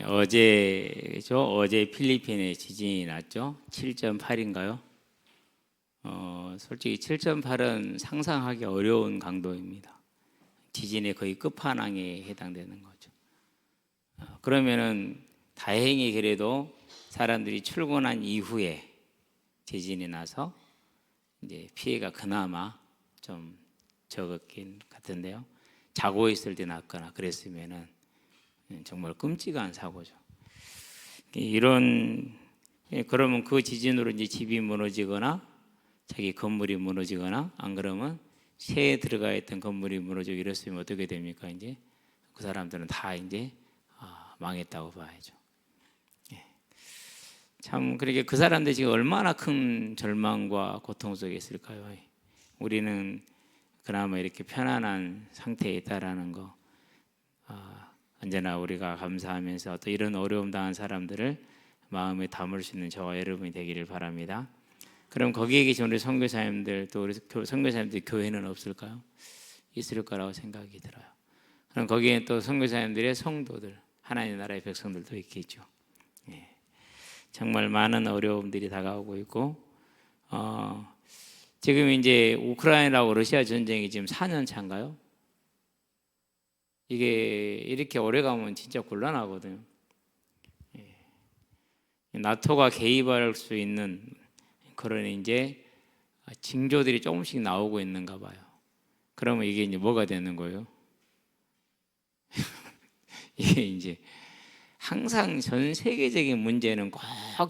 어제 필리핀에 지진이 났죠. 7.8인가요? 솔직히 7.8은 상상하기 어려운 강도입니다. 지진의 거의 끝판왕에 해당되는 거죠. 그러면은 다행히 그래도 사람들이 출근한 이후에 지진이 나서 이제 피해가 그나마 좀 적었긴 같은데요. 자고 있을 때 났거나 그랬으면은 정말 끔찍한 사고죠. 그러면 그 지진으로 이제 집이 무너지거나 자기 건물이 무너지거나 안 그러면 새에 들어가 있던 건물이 무너지고 이랬으면 어떻게 됩니까? 이제 그 사람들은 다 이제 망했다고 봐야죠. 참 그러게 그 사람들이 지금 얼마나 큰 절망과 고통 속에 있을까요? 우리는 그나마 이렇게 편안한 상태에 있다라는 거 언제나 우리가 감사하면서 또 이런 어려움 당한 사람들을 마음에 담을 수 있는 저와 여러분이 되기를 바랍니다. 그럼 거기에 계신 우리 선교사님들 또 우리 선교사님들 교회는 없을까요? 있을 거라고 생각이 들어요. 그럼 거기에 또 선교사님들의 성도들, 하나님의 나라의 백성들도 있겠죠. 정말 많은 어려움들이 다가오고 있고 지금 이제 우크라이나하고 러시아 전쟁이 지금 4년 차인가요? 이게 이렇게 오래 가면 진짜 곤란하거든요. 나토가 개입할 수 있는 그런 이제 징조들이 조금씩 나오고 있는가 봐요. 그러면 이게 이제 뭐가 되는 거예요? 이게 이제 항상 전 세계적인 문제는 꼭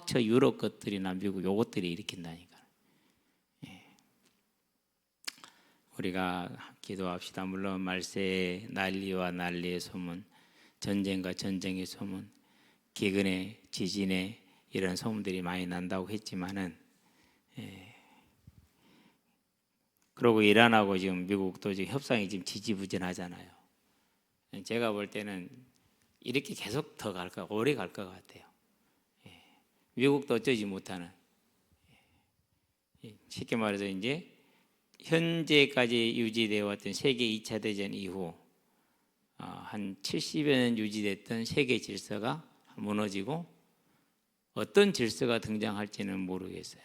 저 유럽 것들이나 미국 요것들이 일으킨다니까. 우리가 기도합시다. 물론 말세의 난리와 난리의 소문, 전쟁과 전쟁의 소문, 기근의 지진의 이런 소문들이 많이 난다고 했지만은 그리고 이란하고 지금 미국도 지금 협상이 지금 지지부진하잖아요. 제가 볼 때는 이렇게 계속 더 오래 갈 것 같아요. 미국도 어쩌지 못하는 쉽게 말해서 이제 현재까지 유지되어 왔던 세계 2차 대전 이후 한 70여 년 유지됐던 세계 질서가 무너지고 어떤 질서가 등장할지는 모르겠어요.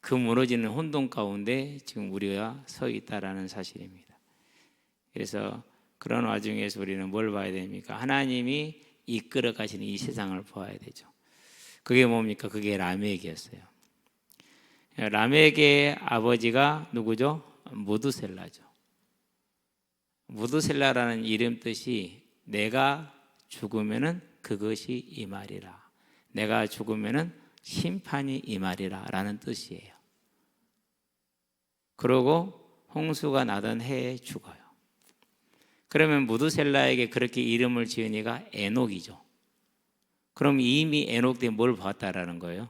그 무너지는 혼돈 가운데 지금 우리가 서 있다라는 사실입니다. 그래서 그런 와중에서 우리는 뭘 봐야 됩니까? 하나님이 이끌어 가시는 이 세상을 보아야 되죠. 그게 뭡니까? 그게 라멕이었어요. 라멕의 아버지가 누구죠? 무드셀라죠. 무드셀라라는 이름 뜻이 내가 죽으면은 그것이 임하리라. 내가 죽으면은 심판이 임하리라 라는 뜻이에요. 그러고 홍수가 나던 해에 죽어요. 그러면 무드셀라에게 그렇게 이름을 지은 이가 에녹이죠. 그럼 이미 에녹 때 뭘 봤다라는 거예요?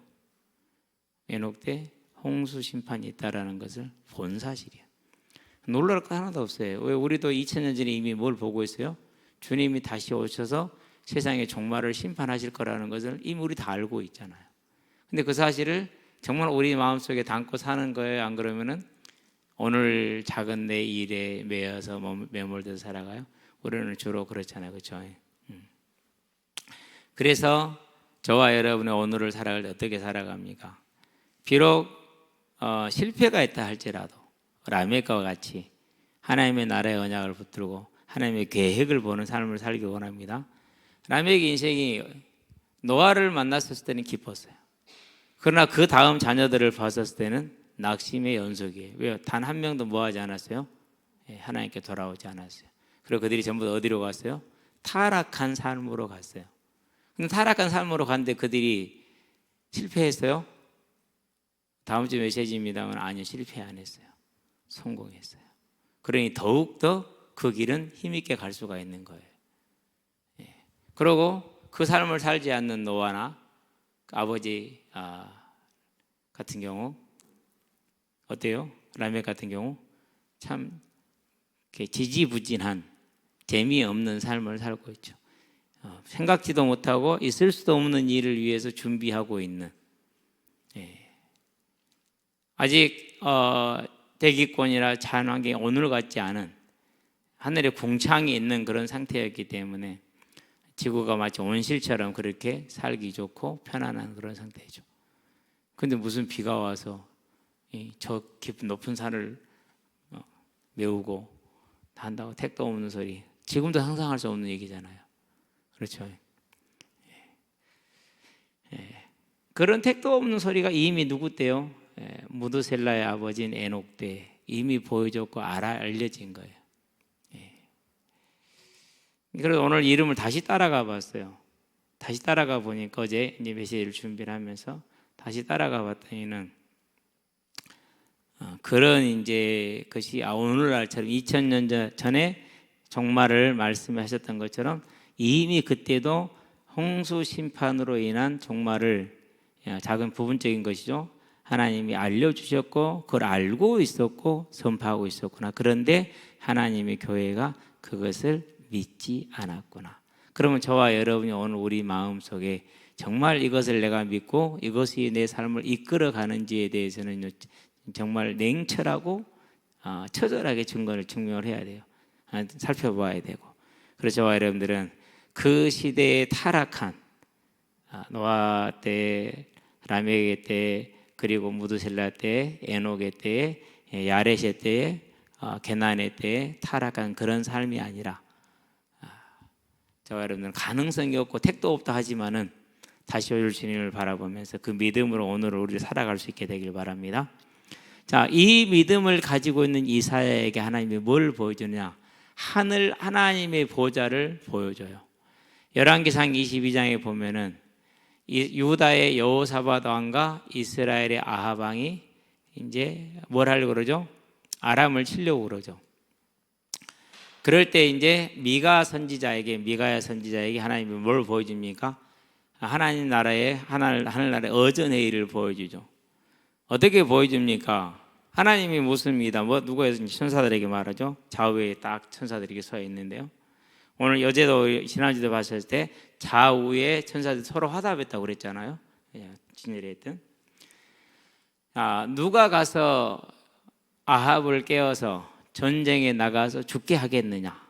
에녹 때 홍수 심판이 있다라는 것을 본 사실이에요. 놀랄 거 하나도 없어요. 왜 우리도 2000년 전에 이미 뭘 보고 있어요? 주님이 다시 오셔서 세상의 종말을 심판하실 거라는 것을 이미 우리 다 알고 있잖아요. 근데 그 사실을 정말 우리 마음속에 담고 사는 거예요? 안 그러면은 오늘 작은 내 일에 매여서 매몰돼서 살아가요? 우리는 주로 그렇잖아요. 그렇죠? 그래서 저와 여러분의 오늘을 살아갈 때 어떻게 살아갑니까? 비록 실패가 있다 할지라도 라멕과 같이 하나님의 나라의 언약을 붙들고 하나님의 계획을 보는 삶을 살기 원합니다. 라멕의 인생이 노아를 만났을 때는 기뻤어요. 그러나 그 다음 자녀들을 봤을 때는 낙심의 연속이에요. 왜요? 단 한 명도 뭐 하지 않았어요? 하나님께 돌아오지 않았어요. 그리고 그들이 전부 다 어디로 갔어요? 타락한 삶으로 갔어요. 근데 타락한 삶으로 갔는데 그들이 실패했어요? 다음 주 메시지입니다만 아니요, 실패 안 했어요. 성공했어요. 그러니 더욱더 그 길은 힘있게 갈 수가 있는 거예요. 그리고 그 삶을 살지 않는 노아나 아버지 같은 경우 어때요? 라멕 같은 경우 참 지지부진한 재미없는 삶을 살고 있죠. 생각지도 못하고 있을 수도 없는 일을 위해서 준비하고 있는 아직 대기권이나 자연환경이 오늘 같지 않은 하늘에 궁창이 있는 그런 상태였기 때문에 지구가 마치 온실처럼 그렇게 살기 좋고 편안한 그런 상태죠. 근데 무슨 비가 와서 저 깊은 높은 산을 메우고 한다고 택도 없는 소리. 지금도 상상할 수 없는 얘기잖아요. 그렇죠? 그런 택도 없는 소리가 이미 누구 때요? 무드셀라의 아버지인 에녹 때 이미 보여줬고 알려진 거예요. 그래서 오늘 이름을 다시 따라가 봤어요. 다시 따라가 보니까 어제 이제 메시지를 준비를 하면서 다시 따라가 봤더니는 그런 이제 것이 오늘날처럼 2000년 전에 종말을 말씀하셨던 것처럼 이미 그때도 홍수 심판으로 인한 종말을 작은 부분적인 것이죠. 하나님이 알려주셨고 그걸 알고 있었고 선포하고 있었구나. 그런데 하나님의 교회가 그것을 믿지 않았구나. 그러면 저와 여러분이 오늘 우리 마음속에 정말 이것을 내가 믿고 이것이 내 삶을 이끌어가는지에 대해서는 정말 냉철하고 처절하게 증명을 해야 돼요. 살펴봐야 되고. 그래서 저와 여러분들은 그 시대에 타락한 노아 때, 라멕의 때, 그리고 무드셀라 때, 에녹의 때, 야렛의 때, 게난의 때 타락한 그런 삶이 아니라 저와 여러분들은 가능성이 없고 택도 없다 하지만은 다시 오실 주님을 바라보면서 그 믿음으로 오늘 우리를 살아갈 수 있게 되길 바랍니다. 자, 이 믿음을 가지고 있는 이사야에게 하나님이 뭘 보여주느냐? 하나님의 보좌를 보여줘요. 열왕기상 22장에 보면은 유다의 여호사밧 왕과 이스라엘의 아합 왕이 이제 뭘 하려고 그러죠? 아람을 치려고 그러죠. 그럴 때 이제 미가야 선지자에게 하나님이 뭘 보여줍니까? 하나님 나라의 하늘나라의 어전의 일을 보여주죠. 어떻게 보여줍니까? 하나님이 묻습니다. 누가 천사들에게 말하죠? 좌우에 딱 천사들이 서 있는데요. 오늘 어제도 지난주도 봤을 때 좌우에 천사들이 서로 화답했다고 그랬잖아요. 진열이 했던. 누가 가서 아합을 깨워서 전쟁에 나가서 죽게 하겠느냐?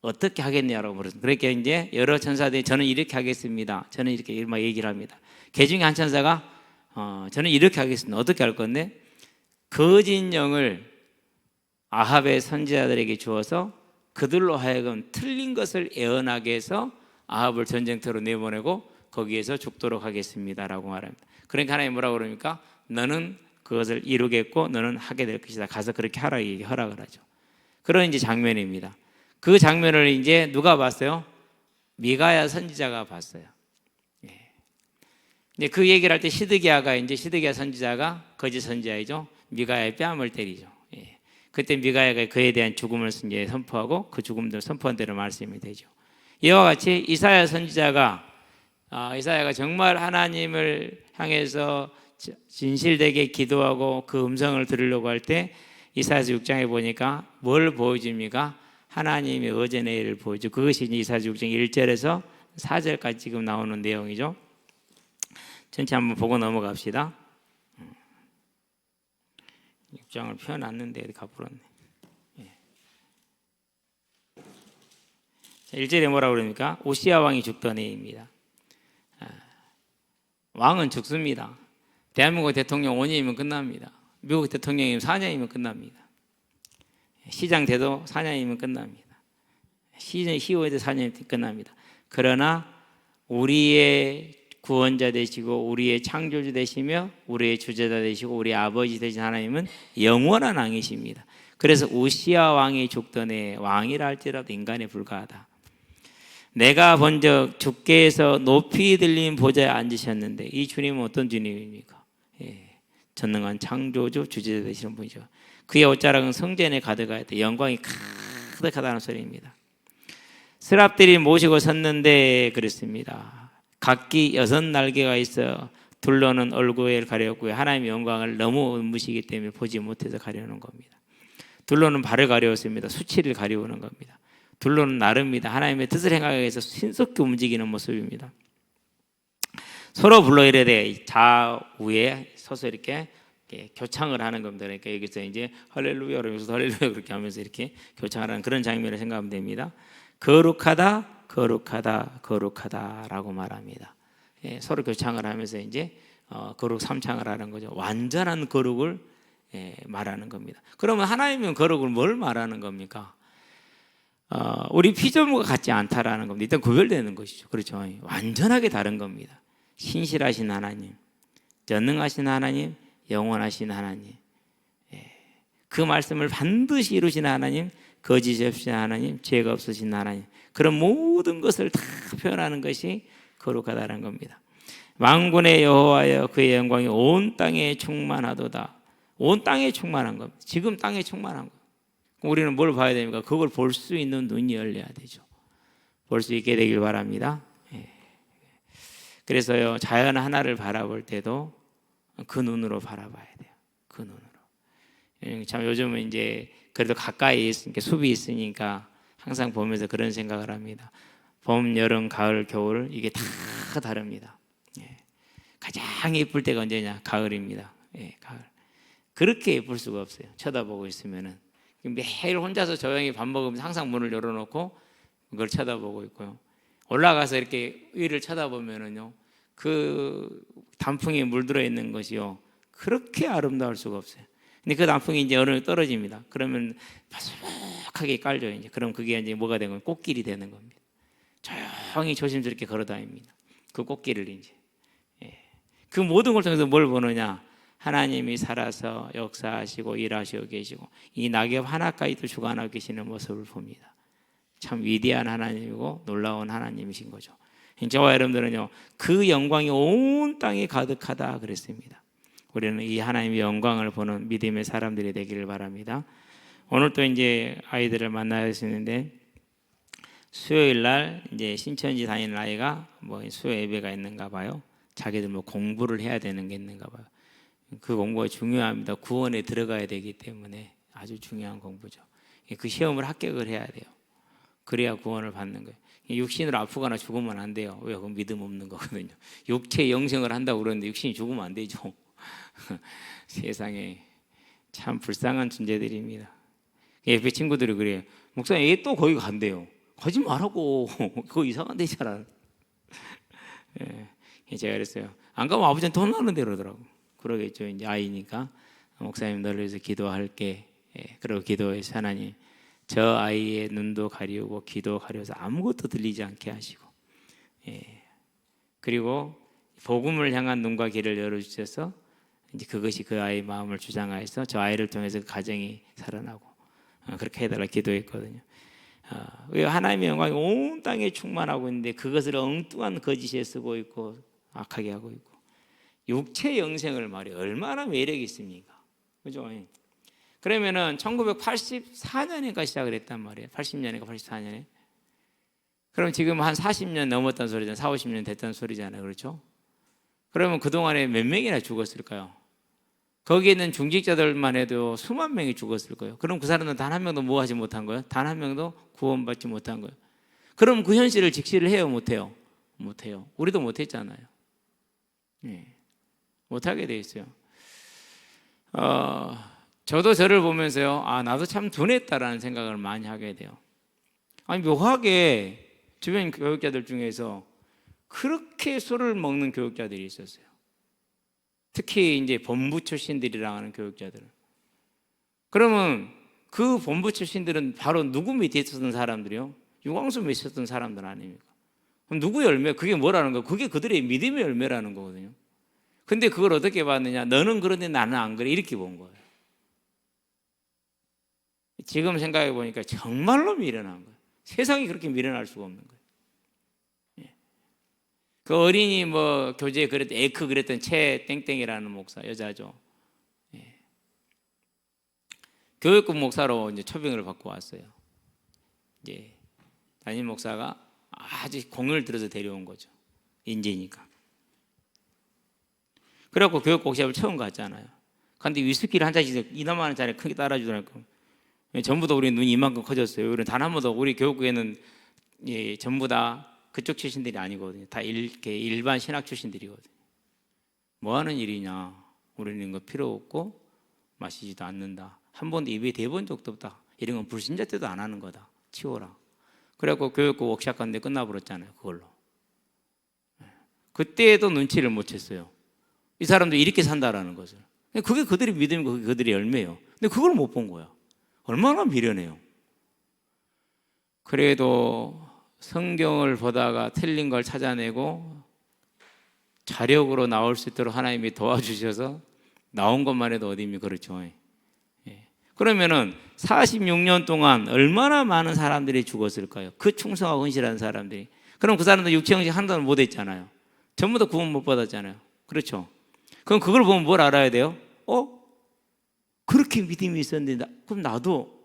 어떻게 하겠느냐라고 물었습니다. 그러니까 이제 여러 천사들이 저는 이렇게 하겠습니다. 저는 이렇게 막 얘기를 합니다. 그 중에 한 천사가 저는 이렇게 하겠습니다. 어떻게 할 건데? 거짓 영을 아합의 선지자들에게 주어서 그들로 하여금 틀린 것을 예언하게 해서 아합을 전쟁터로 내보내고 거기에서 죽도록 하겠습니다라고 말합니다. 그러니까 하나님 뭐라고 그럽니까? 너는 그것을 이루겠고 너는 하게 될 것이다. 가서 그렇게 하라 이게 허락을 하죠. 그런 이제 장면입니다. 그 장면을 이제 누가 봤어요? 미가야 선지자가 봤어요. 이제 그 얘기를 할 때 시드기야 선지자가 거짓 선지자이죠. 미가야의 뺨을 때리죠. 그때 미가야가 그에 대한 죽음을 이제 선포하고 그 죽음들 선포한 대로 말씀이 되죠. 이와 같이 이사야 선지자가 정말 하나님을 향해서 진실되게 기도하고 그 음성을 들으려고 할 때 이사야서 6장에 보니까 뭘 보여줍니까? 하나님의 어전의 일을 보여줘. 그것이 이사야서 6장 1절에서 4절까지 지금 나오는 내용이죠. 전체 한번 보고 넘어갑시다. 6장을 펴놨는데 가버렸네. 1절에 뭐라고 그러니까 오시아 왕이 죽던 해입니다. 왕은 죽습니다. 대한민국 대통령 5년이면 끝납니다. 미국 대통령이면 4년이면 끝납니다. 시장 돼도 4년이면 끝납니다. 시의회도 4년이면 끝납니다. 그러나 우리의 구원자 되시고 우리의 창조주 되시며 우리의 주제자 되시고 우리의 아버지 되신 하나님은 영원한 왕이십니다. 그래서 우시아 왕이 죽던 해 왕이라 할지라도 인간에 불과하다. 내가 본적 주께서 높이 들린 보좌에 앉으셨는데 이 주님은 어떤 주님입니까? 전능한 창조주 주제자 되시는 분이죠. 그의 옷자락은 성전에 가득하였다. 영광이 가득하다는 소리입니다. 스랍들이 모시고 섰는데 그랬습니다. 각기 6날개가 있어 둘러는 얼굴을 가렸고요. 하나님의 영광을 너무 눈부시기 때문에 보지 못해서 가려는 겁니다. 둘러는 발을 가려웠습니다. 수치를 가려우는 겁니다. 둘러는 나릅니다. 하나님의 뜻을 행하기 위해서 신속히 움직이는 모습입니다. 서로 불러 이르되 좌우에 서서 이렇게 교창을 하는 겁니다. 그러니까 여기서 이제 할렐루야 그러면서 할렐루야 그렇게 하면서 이렇게 교창을 하는 그런 장면을 생각하면 됩니다. 거룩하다 거룩하다, 거룩하다라고 말합니다. 예, 서로 교창을 하면서 이제 거룩 삼창을 하는 거죠. 완전한 거룩을 말하는 겁니다. 그러면 하나님은 거룩을 뭘 말하는 겁니까? 우리 피조물과 같지 않다라는 겁니다. 일단 구별되는 것이죠. 그렇죠. 완전하게 다른 겁니다. 신실하신 하나님, 전능하신 하나님, 영원하신 하나님, 그 말씀을 반드시 이루신 하나님, 거짓이 없으신 하나님, 죄가 없으신 하나님, 그런 모든 것을 다 표현하는 것이 거룩하다는 겁니다. 만군의 여호와여 그의 영광이 온 땅에 충만하도다. 온 땅에 충만한 겁니다. 지금 땅에 충만한 거. 우리는 뭘 봐야 됩니까? 그걸 볼 수 있는 눈이 열려야 되죠. 볼 수 있게 되길 바랍니다. 그래서요, 자연 하나를 바라볼 때도 그 눈으로 바라봐야 돼요. 그 눈으로. 참 요즘은 이제 그래도 가까이 있으니까, 숲이 있으니까 항상 보면서 그런 생각을 합니다. 봄, 여름, 가을, 겨울 이게 다 다릅니다. 가장 예쁠 때가 언제냐? 가을입니다. 가을. 그렇게 예쁠 수가 없어요. 쳐다보고 있으면은 매일 혼자서 조용히 밥 먹으면서 항상 문을 열어놓고 그걸 쳐다보고 있고요. 올라가서 이렇게 위를 쳐다보면은요, 그 단풍에 물들어 있는 것이요, 그렇게 아름다울 수가 없어요. 근데 그 단풍이 이제 어느 정도 떨어집니다. 그러면 바삭하게 깔려요. 이제 그럼 그게 이제 뭐가 되는 거예요? 꽃길이 되는 겁니다. 조용히 조심스럽게 걸어다닙니다. 그 꽃길을 이제. 그 모든 걸 통해서 뭘 보느냐? 하나님이 살아서 역사하시고 일하시고 계시고 이 낙엽 하나까지도 주관하고 계시는 모습을 봅니다. 참 위대한 하나님이고 놀라운 하나님이신 거죠. 저와 여러분들은요, 그 영광이 온 땅에 가득하다 그랬습니다. 우리는 이 하나님의 영광을 보는 믿음의 사람들이 되기를 바랍니다. 오늘 또 이제 아이들을 만날 수 있는데, 수요일 날 이제 신천지 다니는 아이가 뭐 수요 예배가 있는가 봐요. 자기들 뭐 공부를 해야 되는 게 있는가 봐요. 그 공부가 중요합니다. 구원에 들어가야 되기 때문에 아주 중요한 공부죠. 그 시험을 합격을 해야 돼요. 그래야 구원을 받는 거예요. 육신으로 아프거나 죽으면 안 돼요. 왜? 그건 믿음 없는 거거든요. 육체 영생을 한다고 그러는데 육신이 죽으면 안 되죠. 세상에 참 불쌍한 존재들입니다. 예배 친구들이 그래요. 목사님, 얘 또 거기 간대요. 가지 말라고. 그거 이상한 데잖아. 제가 그랬어요. 안 가면 아버지한테 혼나는데 그러더라고. 그러겠죠. 이제 아이니까. 목사님, 너를 위해서 기도할게. 그리고 기도해서 하나님, 저 아이의 눈도 가리우고 귀도 가려서 아무것도 들리지 않게 하시고, 그리고 복음을 향한 눈과 귀를 열어주셔서 이제 그것이 그 아이의 마음을 주장하여서 저 아이를 통해서 그 가정이 살아나고, 그렇게 해달라 기도했거든요. 하나님의 영광이 온 땅에 충만하고 있는데 그것을 엉뚱한 거짓에 쓰고 있고 악하게 하고 있고, 육체 영생을 말이에요. 얼마나 매력이 있습니까? 그죠? 그러면은 1984년인가 시작을 했단 말이에요. 80년인가 84년에. 그럼 지금 한 40년 넘었다는 소리잖아요. 4, 50년 됐다는 소리잖아요. 그렇죠? 그러면 그동안에 몇 명이나 죽었을까요? 거기에 있는 중직자들만 해도 수만 명이 죽었을 거예요. 그럼 그 사람들은 단 한 명도 뭐 하지 못한 거예요? 단 한 명도 구원받지 못한 거예요. 그럼 그 현실을 직시를 해요? 못해요? 못해요. 우리도 못했잖아요. 못하게 돼 있어요. 저도 저를 보면서요, 나도 참 둔했다라는 생각을 많이 하게 돼요. 아니, 묘하게 주변 교육자들 중에서 그렇게 술을 먹는 교육자들이 있었어요. 특히 이제 본부 출신들이라 하는 교육자들은. 그러면 그 본부 출신들은 바로 누구 밑에 있었던 사람들이요? 유광수 밑에 있었던 사람들 아닙니까? 그럼 누구 열매? 그게 뭐라는 거예요? 그게 그들의 믿음의 열매라는 거거든요. 근데 그걸 어떻게 봤느냐? 너는 그런데 나는 안 그래. 이렇게 본 거예요. 지금 생각해 보니까 정말로 미련한 거예요. 세상이 그렇게 미련할 수가 없는 거예요. 그 어린이 뭐 교재에 그랬던 에크 그랬던 최 땡땡이라는 목사, 여자죠. 교육국 목사로 이제 초빙을 받고 왔어요. 이제 담임 목사가 아주 공을 들여서 데려온 거죠. 인재니까. 그래갖고 교육국 시합을 처음 갔잖아요. 근데 위스키를 한 잔씩 이나마한 잔에 크게 따라주더라고요. 전부 다 우리 눈이 이만큼 커졌어요. 우리는 단 한 번도 우리 교육국에는 전부 다 그쪽 출신들이 아니거든요. 다 이렇게 일반 신학 출신들이거든요. 뭐 하는 일이냐? 우리는 이거 필요 없고 마시지도 않는다. 한 번도 입에 대본 적도 없다. 이런 건 불신자 때도 안 하는 거다. 치워라. 그래갖고 교육부 워크샵 갔는데 끝나버렸잖아요. 그걸로. 그때도 눈치를 못 챘어요. 이 사람도 이렇게 산다라는 것을. 그게 그들의 믿음이고 그게 그들의 열매예요. 근데 그걸 못 본 거야. 얼마나 미련해요. 그래도 성경을 보다가 틀린 걸 찾아내고 자력으로 나올 수 있도록 하나님이 도와주셔서 나온 것만 해도 어디입니까? 그렇죠. 그러면은 46년 동안 얼마나 많은 사람들이 죽었을까요? 그 충성하고 헌신하는 사람들이. 그럼 그 사람들 육체형식 한다는 못 했잖아요. 전부 다 구원 못 받았잖아요. 그렇죠? 그럼 그걸 보면 뭘 알아야 돼요? 그렇게 믿음이 있었는데 그럼 나도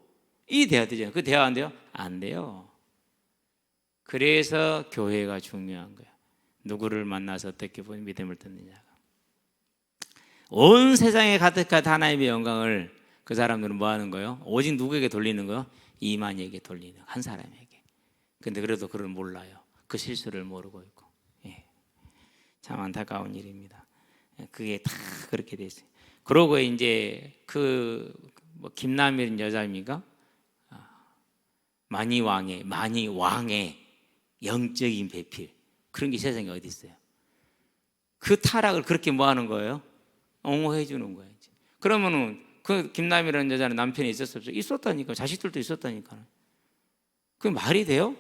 이 돼야 되잖아요. 그 돼야 안 돼요? 안 돼요. 그래서 교회가 중요한 거예요. 누구를 만나서 어떻게 보면 믿음을 듣느냐가. 온 세상에 가득한 하나님의 영광을 그 사람들은 뭐 하는 거예요? 오직 누구에게 돌리는 거예요? 이만희에게 돌리는 한 사람에게. 근데 그래도 그걸 몰라요. 그 실수를 모르고 있고. 참 안타까운 일입니다. 그게 다 그렇게 돼 있어요. 그러고 이제 뭐 김남일 여자입니까? 많이 왕의 영적인 배필, 그런 게 세상에 어디 있어요? 그 타락을 그렇게 뭐 하는 거예요? 옹호해 주는 거예요. 그러면은 그 김남이라는 여자는 남편이 있었어요? 있었다니까. 자식들도 있었다니까. 그게 말이 돼요?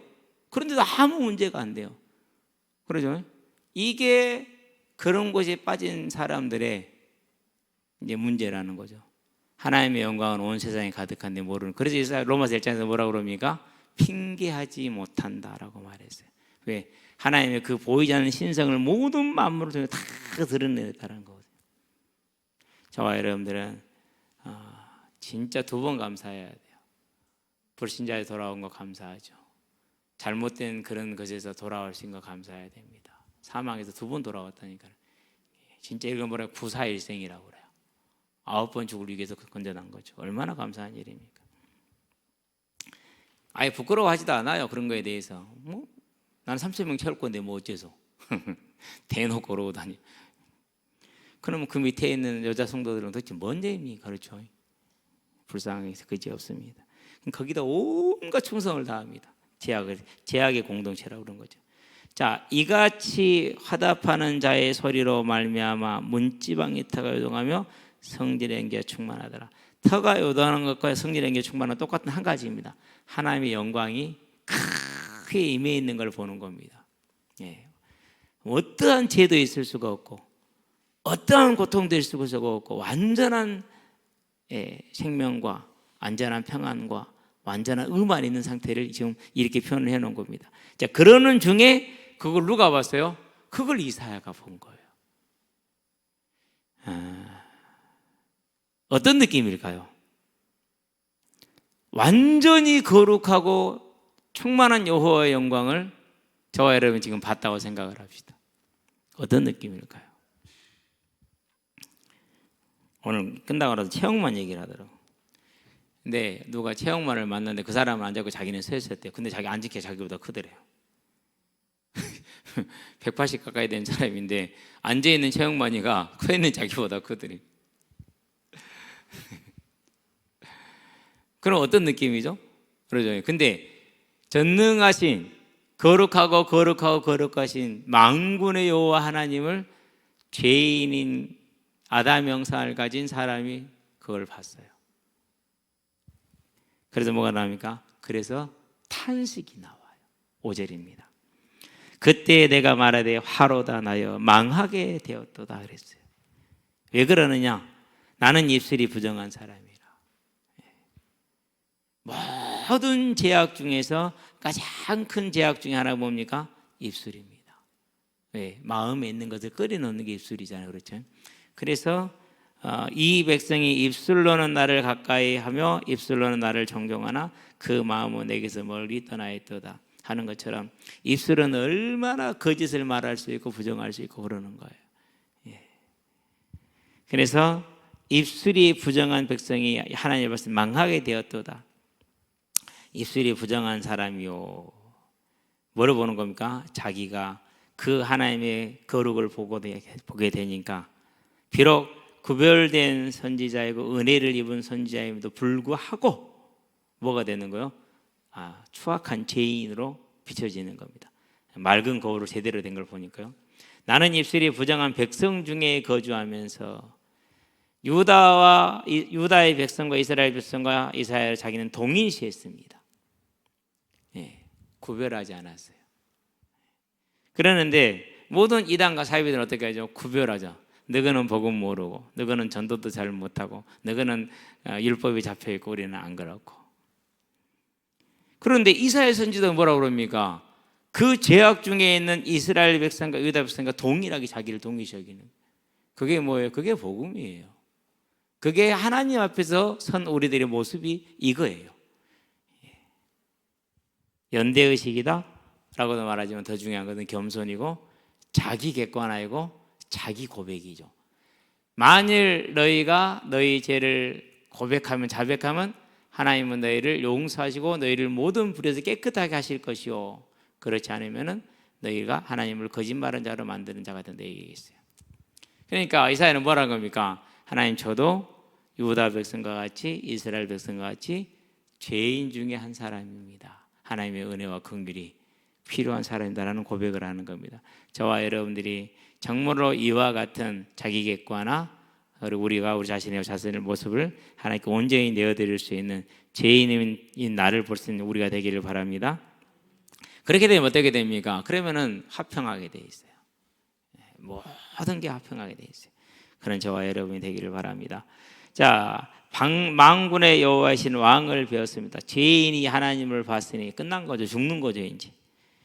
그런데도 아무 문제가 안 돼요. 그러죠? 이게 그런 곳에 빠진 사람들의 이제 문제라는 거죠. 하나님의 영광은 온 세상에 가득한데 모르는. 그래서 로마서 1장에서 뭐라고 그럽니까? 핑계하지 못한다라고 말했어요. 왜? 하나님의 그 보이지 않는 신성을 모든 만물을 통해 다 드러내다라는 거거든요. 저와 여러분들은 진짜 2번 감사해야 돼요. 불신자에 돌아온 거 감사하죠. 잘못된 그런 것에서 돌아올 수 있는 거 감사해야 됩니다. 사망에서 2번 돌아왔다니까요. 진짜 이건 뭐라 구사일생이라고 그래요. 9번 죽을 위기에서 건져난 거죠. 얼마나 감사한 일입니까? 아예 부끄러워하지도 않아요. 그런 거에 대해서. 난 30명 채울 건데 뭐 어째서. 대놓고 그러고 다니. 그러면 그 밑에 있는 여자 성도들은 도대체 뭔 죄입니까? 그렇죠? 불쌍해서 그지 없습니다. 거기다 온갖 충성을 다합니다. 제약의 공동체라고 그런 거죠. 자, 이같이 화답하는 자의 소리로 말미암아 문지방이 터가 요동하며 성질의 연기가 충만하더라. 터가 요동하는 것과 성질의 연기가 충만한 똑같은 한 가지입니다. 하나님의 영광이 크게 임해 있는 걸 보는 겁니다. 어떠한 죄도 있을 수가 없고 어떠한 고통도 있을 수가 없고 완전한 생명과 완전한 평안과 완전한 의만 있는 상태를 지금 이렇게 표현을 해놓은 겁니다. 자, 그러는 중에 그걸 누가 봤어요? 그걸 이사야가 본 거예요. 어떤 느낌일까요? 완전히 거룩하고 충만한 여호와의 영광을 저와 여러분 지금 봤다고 생각을 합시다. 어떤 느낌일까요? 오늘 끝나고 나서 최영만 얘기를 하더라고. 근데 누가 최영만을 만났는데 그 사람을 안 잡고 자기는 서 있었대요. 근데 자기 앉은 게 자기보다 크더래요. 180 가까이 된 사람인데 앉아있는 최영만이가 서 있는 자기보다 크더래요. 그럼 어떤 느낌이죠? 그러죠. 근데 전능하신 거룩하신 만군의 여호와 하나님을 죄인인 아담 형상을 가진 사람이 그걸 봤어요. 그래서 뭐가 나옵니까? 그래서 탄식이 나와요. 5절입니다. 그때 내가 말하되 화로다 나여 망하게 되었도다 그랬어요. 왜 그러느냐? 나는 입술이 부정한 사람이라. 모든 죄악 중에서 가장 큰 죄악 중에 하나가 뭡니까? 입술입니다. 왜? 마음에 있는 것을 끓여놓는 게 입술이잖아요. 그렇죠? 그래서 이 백성이 입술로는 나를 가까이 하며 입술로는 나를 존경하나 그 마음은 내게서 멀리 떠나 있도다 하는 것처럼 입술은 얼마나 거짓을 말할 수 있고 부정할 수 있고 그러는 거예요. 그래서 입술이 부정한 백성이 하나님 앞에서 망하게 되었도다. 입술이 부정한 사람이요. 뭐를 보는 겁니까? 자기가 그 하나님의 거룩을 보게 되니까 비록 구별된 선지자이고 은혜를 입은 선지자임에도 불구하고 뭐가 되는 거예요? 추악한 죄인으로 비춰지는 겁니다. 맑은 거울로 제대로 된 걸 보니까요. 나는 입술이 부정한 백성 중에 거주하면서 유다의 백성과 이스라엘 백성과 이사야를 자기는 동일시했습니다. 구별하지 않았어요. 그러는데 모든 이단과 사이비들은 어떻게 하죠? 구별하죠. 너희는 복음 모르고, 너희는 전도도 잘 못하고, 너희는 율법이 잡혀있고 우리는 안 그렇고. 그런데 이사야 선지자가 뭐라고 그럽니까? 그 죄악 중에 있는 이스라엘 백성과 유다 백성과 동일하게 자기를 동일시 여기는, 그게 뭐예요? 그게 복음이에요. 그게 하나님 앞에서 선 우리들의 모습이 이거예요. 연대의식이다 라고도 말하지만 더 중요한 것은 겸손이고 자기 객관화이고 자기 고백이죠. 만일 너희가 너희 죄를 고백하면 자백하면 하나님은 너희를 용서하시고 너희를 모든 불에서 깨끗하게 하실 것이요, 그렇지 않으면 너희가 하나님을 거짓말한 자로 만드는 자가 된다 얘기했어요. 그러니까 이사야는 뭐라는 겁니까? 하나님, 저도 유다 백성과 같이 이스라엘 백성과 같이 죄인 중에 한 사람입니다. 하나님의 은혜와 긍휼이 필요한 사람이다라는 고백을 하는 겁니다. 저와 여러분들이 정말로 이와 같은 자기 객관화, 그리고 우리가 우리 자신의 모습을 하나님께 온전히 내어드릴 수 있는 죄인인 나를 볼 수 있는 우리가 되기를 바랍니다. 그렇게 되면 어떻게 됩니까? 그러면은 화평하게 돼 있어요. 모든 게 화평하게 돼 있어요. 그런 저와 여러분이 되기를 바랍니다. 자, 만군의 여호와이신 왕을 배웠습니다. 죄인이 하나님을 봤으니 끝난 거죠. 죽는 거죠, 이제.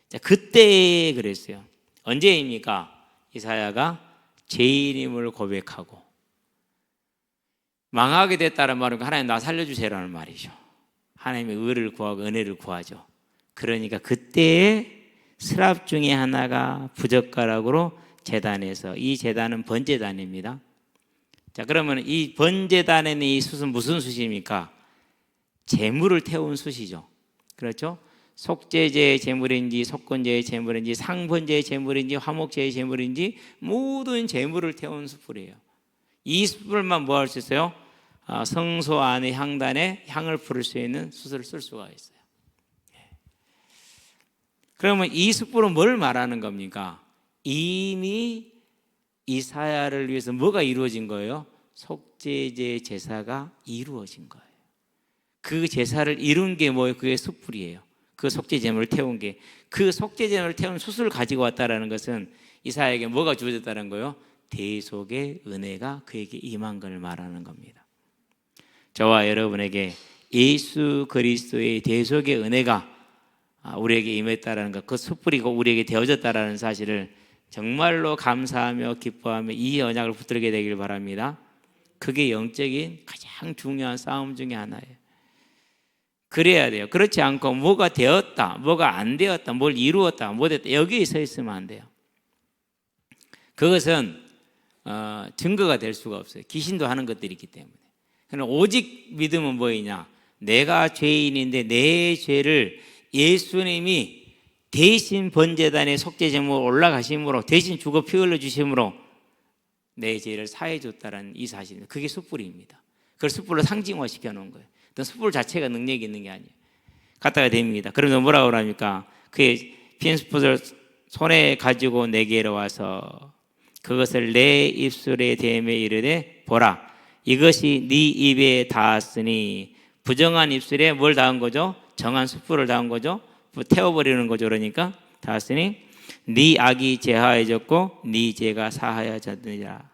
자, 그때 그랬어요. 언제입니까? 이사야가 죄인임을 고백하고 망하게 됐다는 말은 하나님 나 살려주세요라는 말이죠. 하나님의 의를 구하고 은혜를 구하죠. 그러니까 그때의 스랍 중에 하나가 부젓가락으로 제단에서, 이 제단은 번제단입니다. 자, 그러면 이 번제단에는 이 숯은 무슨 숯입니까? 제물을 태운 숯이죠. 그렇죠? 속죄제의 제물인지 속건제의 제물인지 상번제의 제물인지 화목제의 제물인지 모든 제물을 태운 숯불이에요. 이 숯불만 뭐 할 수 있어요? 성소 안의 향단에 향을 부를 수 있는 숯을 쓸 수가 있어요. 그러면 이 숯불은 뭘 말하는 겁니까? 이미 이사야를 위해서 뭐가 이루어진 거예요? 속죄제 제사가 이루어진 거예요. 그 제사를 이룬 게 뭐예요? 그게 숯불이에요. 그 속죄제물을 태운 게, 그 속죄제물을 태운 숯을 가지고 왔다라는 것은 이사야에게 뭐가 주어졌다는 거예요? 대속의 은혜가 그에게 임한 걸 말하는 겁니다. 저와 여러분에게 예수 그리스도의 대속의 은혜가 우리에게 임했다라는 것, 그 숯불이고 우리에게 되어졌다라는 사실을 정말로 감사하며 기뻐하며 이 언약을 붙들게 되길 바랍니다. 그게 영적인 가장 중요한 싸움 중에 하나예요. 그래야 돼요. 그렇지 않고 뭐가 되었다, 뭐가 안 되었다, 뭘 이루었다, 뭐 됐다, 여기에 서 있으면 안 돼요. 그것은 증거가 될 수가 없어요. 귀신도 하는 것들이 있기 때문에. 그러나 오직 믿음은 뭐이냐? 내가 죄인인데 내 죄를 예수님이 대신 번제단에 속죄제물로 올라가심으로, 대신 죽어 피 흘려 주심으로 내 죄를 사해 줬다라는 이 사실입니다. 그게 숯불입니다. 그걸 숯불로 상징화시켜 놓은 거예요. 어떤 숯불 자체가 능력이 있는 게 아니에요. 갖다가 됩니다. 그러면서 뭐라고 그럽니까? 그의 핀 숯불을 손에 가지고 내게로 와서 그것을 내 입술에 대매 이르되 보라, 이것이 네 입에 닿았으니, 부정한 입술에 뭘 닿은 거죠? 정한 숯불을 닿은 거죠. 태워버리는 거죠. 그러니까 닿았으니 네 악이 제하여졌고 네 죄가 사하여졌느니라.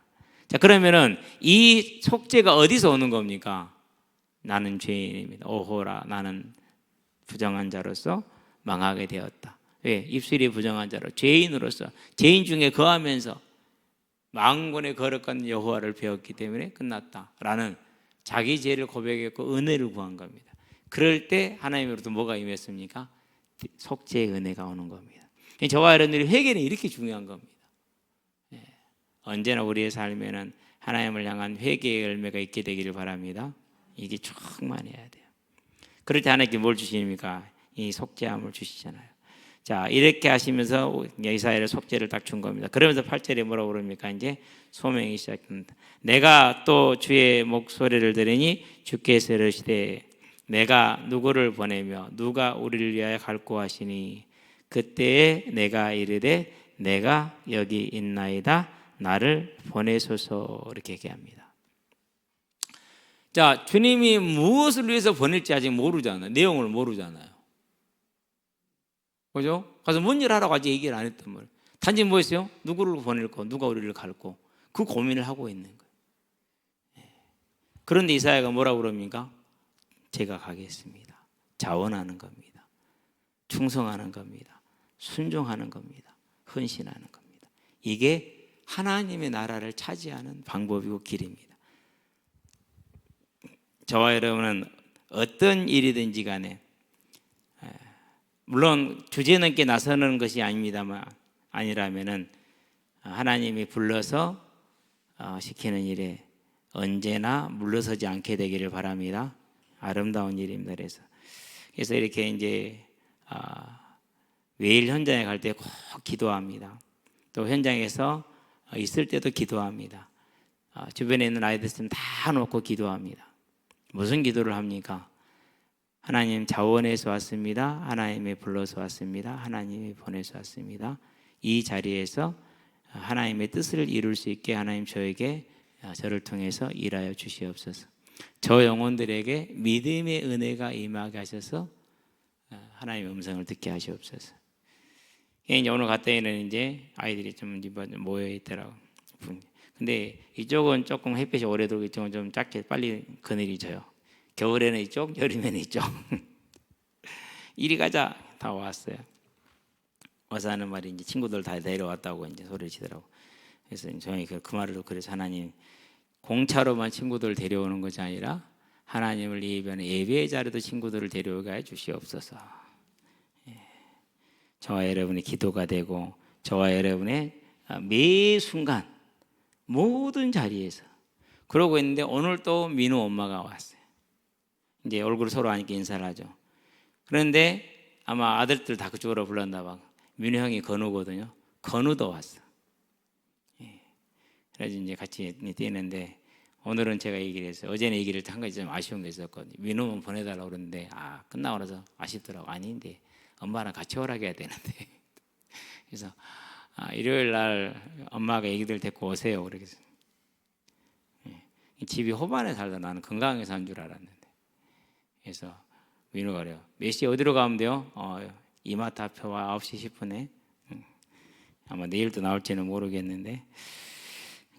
자, 그러면은 이 속죄가 어디서 오는 겁니까? 나는 죄인입니다. 오호라, 나는 부정한 자로서 망하게 되었다. 왜? 입술이 부정한 자로, 죄인으로서, 죄인 중에 거하면서 만군의 거룩한 여호와를 배웠기 때문에 끝났다라는 자기 죄를 고백했고 은혜를 구한 겁니다. 그럴 때 하나님으로부터 뭐가 임했습니까? 속죄의 은혜가 오는 겁니다. 저와 여러분들이 회개는 이렇게 중요한 겁니다. 언제나 우리의 삶에는 하나님을 향한 회개의 열매가 있게 되기를 바랍니다. 이게 충만해야 돼요. 그럴 때 하나님께 뭘 주십니까? 이 속죄함을 주시잖아요. 자, 이렇게 하시면서 이사야의 속죄를 딱 준 겁니다. 그러면서 8절에 뭐라고 그럽니까? 이제 소명이 시작됩니다. 내가 또 주의 목소리를 들으니 주께서 이르시되 내가 누구를 보내며 누가 우리를 위하여 갈고 하시니 그때에 내가 이르되 내가 여기 있나이다 나를 보내소서 이렇게 얘기합니다. 자, 주님이 무엇을 위해서 보낼지 아직 모르잖아요. 내용을 모르잖아요. 그죠? 가서 뭔 일 하라고 아직 얘기를 안 했단 말이에요. 단지 뭐였어요? 누구를 보낼고 누가 우리를 갈고 그 고민을 하고 있는 거예요. 그런데 이사야가 뭐라고 그럽니까? 제가 가겠습니다. 자원하는 겁니다. 충성하는 겁니다. 순종하는 겁니다. 헌신하는 겁니다. 이게 하나님의 나라를 차지하는 방법이고 길입니다. 저와 여러분은 어떤 일이든지 간에 물론 주제 넘게 나서는 것이 아닙니다만 아니라면은 하나님이 불러서 시키는 일에 언제나 물러서지 않게 되기를 바랍니다. 아름다운 일입니다. 그래서 이렇게 이제 매일 현장에 갈 때 꼭 기도합니다. 또 현장에서 있을 때도 기도합니다. 주변에 있는 아이들 있으면 다 놓고 기도합니다. 무슨 기도를 합니까? 하나님 자원해서 왔습니다. 하나님이 불러서 왔습니다. 하나님이 보내서 왔습니다. 이 자리에서 하나님의 뜻을 이룰 수 있게 하나님 저를 통해서 일하여 주시옵소서. 저 영혼들에게 믿음의 은혜가 임하게 하셔서 하나님의 음성을 듣게 하시옵소서. 이제 오늘 갔더니는 이제 아이들이 좀 모여 있더라고. 근데 이쪽은 조금 햇빛이 오래 들고 이쪽은 좀 작게 빨리 그늘이 져요. 겨울에는 이쪽, 여름에는 이쪽. 이리 가자 다 왔어요. 와서 하는 말이 이제 친구들 다 데려왔다고 이제 소리를 치더라고. 그래서 저희 그 말을 듣고 그래서 하나님 공차로만 친구들 데려오는 것이 아니라 하나님을 예배의 자리도 친구들을 데려오게 해 주시옵소서. 저와 여러분의 기도가 되고 저와 여러분의 매 순간 모든 자리에서 그러고 있는데 오늘 또 민우 엄마가 왔어요. 이제 얼굴 서로 하니까 인사를 하죠. 그런데 아마 아들들 다 그쪽으로 불렀나 봐. 민우 형이 건우거든요. 건우도 왔어. 그래서 이제 같이 뛰는데 오늘은 제가 얘기를 했어요. 어제는 얘기를 한 가지 좀 아쉬운 게 있었거든요. 민우만 보내달라고 그러는데 끝나고 나서 아쉽더라고. 아닌데 엄마랑 같이 오라고 해야 되는데 그래서 일요일 날 엄마가 애기들 데리고 오세요. 그러겠어. 집이 호반에 살다 나는 건강하게 산 줄 알았는데. 그래서 민우가 그래요. 몇 시에 어디로 가면 돼요? 이마트 앞에 와 9시 10분에. 아마 내일도 나올지는 모르겠는데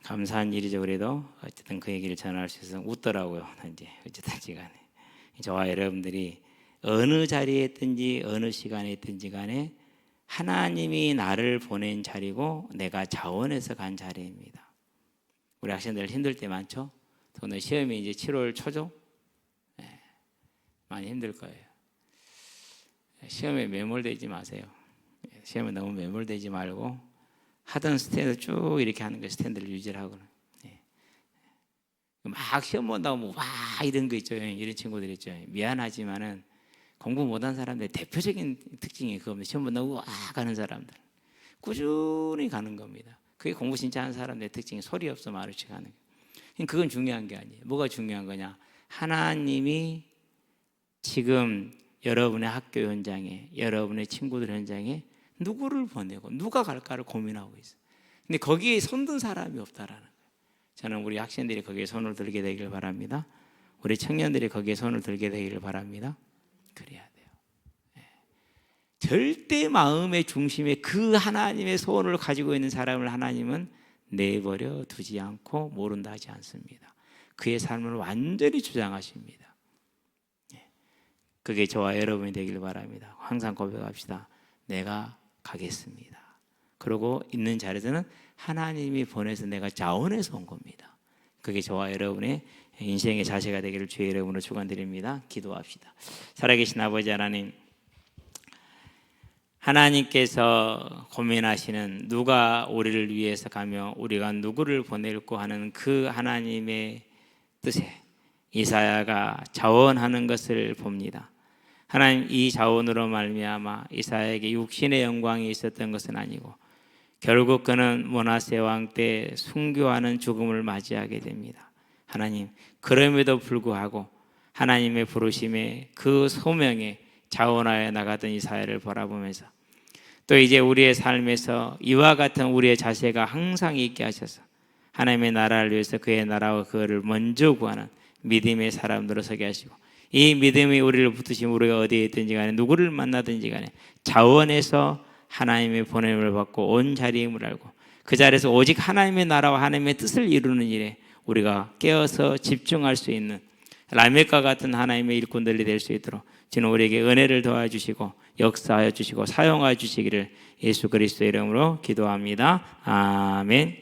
감사한 일이죠. 그래도 어쨌든 그 얘기를 전할 수 있어서 웃더라고요. 이제 어쨌든지 간에 저와 여러분들이 어느 자리에 있든지 어느 시간에 있든지 간에 하나님이 나를 보낸 자리고 내가 자원해서 간 자리입니다. 우리 학생들 힘들 때 많죠? 오늘 시험이 이제 7월 초죠? 많이 힘들 거예요. 시험에 매몰되지 마세요. 시험에 너무 매몰되지 말고 하던 스탠드 쭉 이렇게 하는 거 스탠드를 유지하고 막 시험 본다고 뭐 와 이런 거 있죠. 이런 친구들 있죠. 미안하지만은 공부 못한 사람들의 대표적인 특징이 그겁니다. 시험 본다고 와 가는 사람들 꾸준히 가는 겁니다. 그게 공부 진짜 하는 사람들의 특징이 소리 없어 말없이 가는 거예요. 그건 중요한 게 아니에요. 뭐가 중요한 거냐? 하나님이 지금 여러분의 학교 현장에 여러분의 친구들 현장에 누구를 보내고 누가 갈까를 고민하고 있어요. 근데 거기에 손든 사람이 없다라는 거예요. 저는 우리 학생들이 거기에 손을 들게 되기를 바랍니다. 우리 청년들이 거기에 손을 들게 되기를 바랍니다. 그래야 돼요. 절대 마음의 중심에 그 하나님의 소원을 가지고 있는 사람을 하나님은 내버려 두지 않고 모른다 하지 않습니다. 그의 삶을 완전히 주장하십니다. 그게 저와 여러분이 되기를 바랍니다. 항상 고백합시다. 내가 가겠습니다. 그리고 있는 자리에서는 하나님이 보내서 내가 자원해서 온 겁니다. 그게 저와 여러분의 인생의 자세가 되기를 주의 이름으로 축원드립니다. 기도합시다. 살아계신 아버지 하나님, 하나님께서 고민하시는 누가 우리를 위해서 가며 우리가 누구를 보낼고 하는 그 하나님의 뜻에 이사야가 자원하는 것을 봅니다. 하나님, 이 자원으로 말미암아 이사야에게 육신의 영광이 있었던 것은 아니고 결국 그는 므낫세 왕 때 순교하는 죽음을 맞이하게 됩니다. 하나님, 그럼에도 불구하고 하나님의 부르심에 그 소명에 자원하여 나가던 이사야를 바라보면서 또 이제 우리의 삶에서 이와 같은 우리의 자세가 항상 있게 하셔서 하나님의 나라를 위해서 그의 나라와 그거를 먼저 구하는 믿음의 사람들로 서게 하시고 이 믿음이 우리를 붙드시면 우리가 어디에 있든지 간에 누구를 만나든지 간에 자원해서 하나님의 보냄을 받고 온 자리임을 알고 그 자리에서 오직 하나님의 나라와 하나님의 뜻을 이루는 일에 우리가 깨어서 집중할 수 있는 라멕과 같은 하나님의 일꾼들이 될 수 있도록 주는 우리에게 은혜를 도와주시고 역사하여 주시고 사용하여 주시기를 예수 그리스도의 이름으로 기도합니다. 아멘.